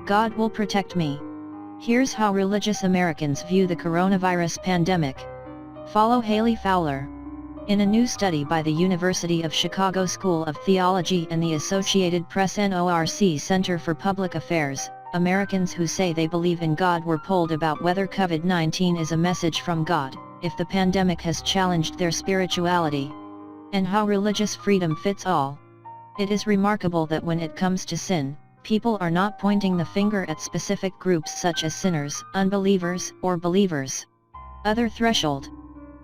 God will protect me. Here's how religious Americans view the coronavirus pandemic. Follow HAYLEY FOWLER. In a new study by the University of Chicago School of Theology and the Associated Press-NORC Center for Public Affairs, Americans who say they believe in God were polled about whether COVID-19 is a message from God, if the pandemic has challenged their spirituality, and how religious freedom fits all. It is remarkable that when it comes to sin, people are not pointing the finger at specific groups such as sinners, unbelievers, or believers. Other threshold.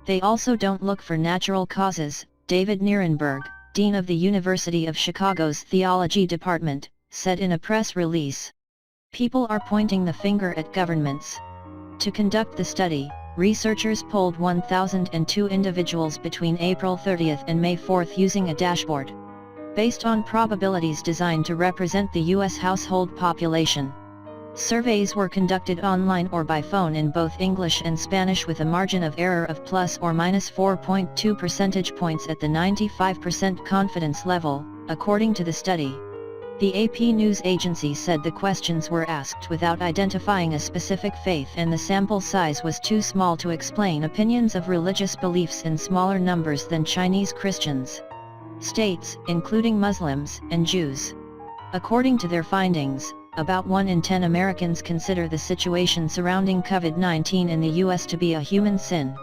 They also don't look for natural causes. David Nierenberg, Dean of the University of Chicago's Theology Department, said in a press release. People are pointing the finger at governments. To conduct the study, researchers polled 1,002 individuals between April 30 and May 4 using a dashboard based on probabilities designed to represent the U.S. household population. Surveys were conducted online or by phone in both English and Spanish with a margin of error of plus or minus 4.2 percentage points at the 95% confidence level, according to the study. The AP news agency said the questions were asked without identifying a specific faith and the sample size was too small to explain opinions of religious beliefs in smaller numbers than Chinese Christians, states, including Muslims and Jews. According to their findings, about 1 in 10 Americans consider the situation surrounding COVID-19 in the U.S. to be a human sin.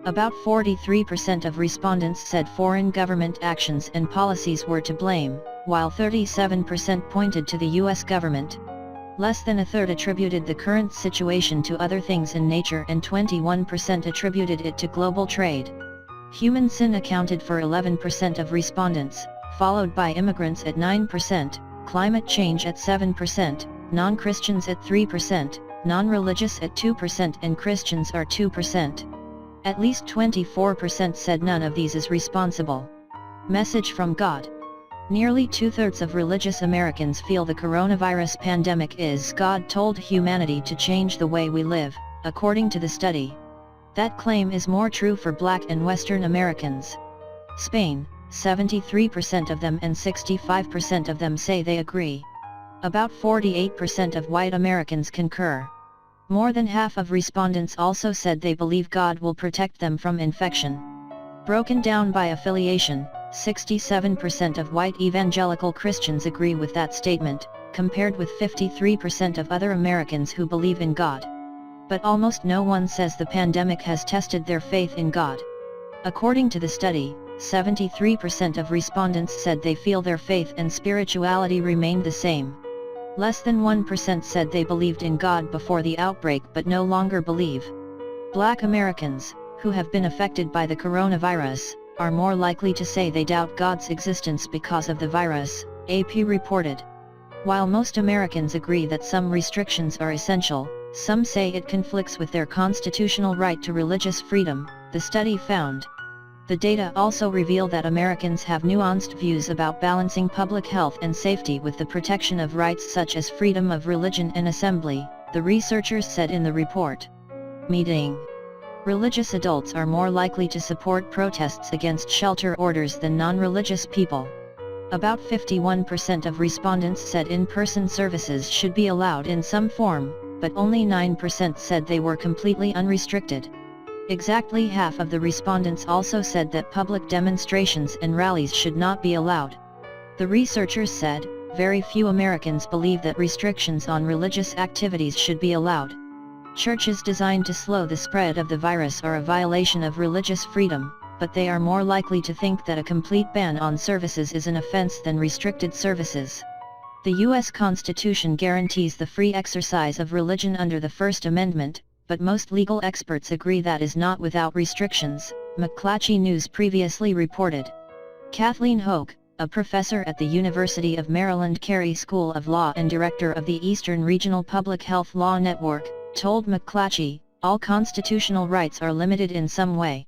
About 43% of respondents said foreign government actions and policies were to blame, while 37% pointed to the U.S. government. Less than a third attributed the current situation to other things in nature and 21% attributed it to global trade. Human sin accounted for 11% of respondents, followed by immigrants at 9%, climate change at 7%, non-Christians at 3%, non-religious at 2% and Christians are 2%. At least 24% said none of these is responsible. Message from God. Nearly two-thirds of religious Americans feel the coronavirus pandemic is God told humanity to change the way we live, according to the study. That claim is more true for Black and Western Americans. Spain, 73% of them and 65% of them say they agree. About 48% of white Americans concur. More than half of respondents also said they believe God will protect them from infection. Broken down by affiliation, 67% of white evangelical Christians agree with that statement, compared with 53% of other Americans who believe in God. But almost no one says the pandemic has tested their faith in God. According to the study, 73% of respondents said they feel their faith and spirituality remained the same. Less than 1% said they believed in God before the outbreak but no longer believe. Black Americans, who have been affected by the coronavirus, are more likely to say they doubt God's existence because of the virus, AP reported. While most Americans agree that some restrictions are essential, some say it conflicts with their constitutional right to religious freedom, the study found. The data also reveal that Americans have nuanced views about balancing public health and safety with the protection of rights such as freedom of religion and assembly, the researchers said in the report. Meeting. Religious adults are more likely to support protests against shelter orders than non-religious people. About 51% of respondents said in-person services should be allowed in some form, but only 9% said they were completely unrestricted. Exactly half of the respondents also said that public demonstrations and rallies should not be allowed. The researchers said, very few Americans believe that restrictions on religious activities should be allowed. Churches designed to slow the spread of the virus are a violation of religious freedom, but they are more likely to think that a complete ban on services is an offense than restricted services. The U.S. Constitution guarantees the free exercise of religion under the First Amendment, but most legal experts agree that is not without restrictions, McClatchy News previously reported. Kathleen Hoke, a professor at the University of Maryland Carey School of Law and director of the Eastern Regional Public Health Law Network, told McClatchy, all constitutional rights are limited in some way.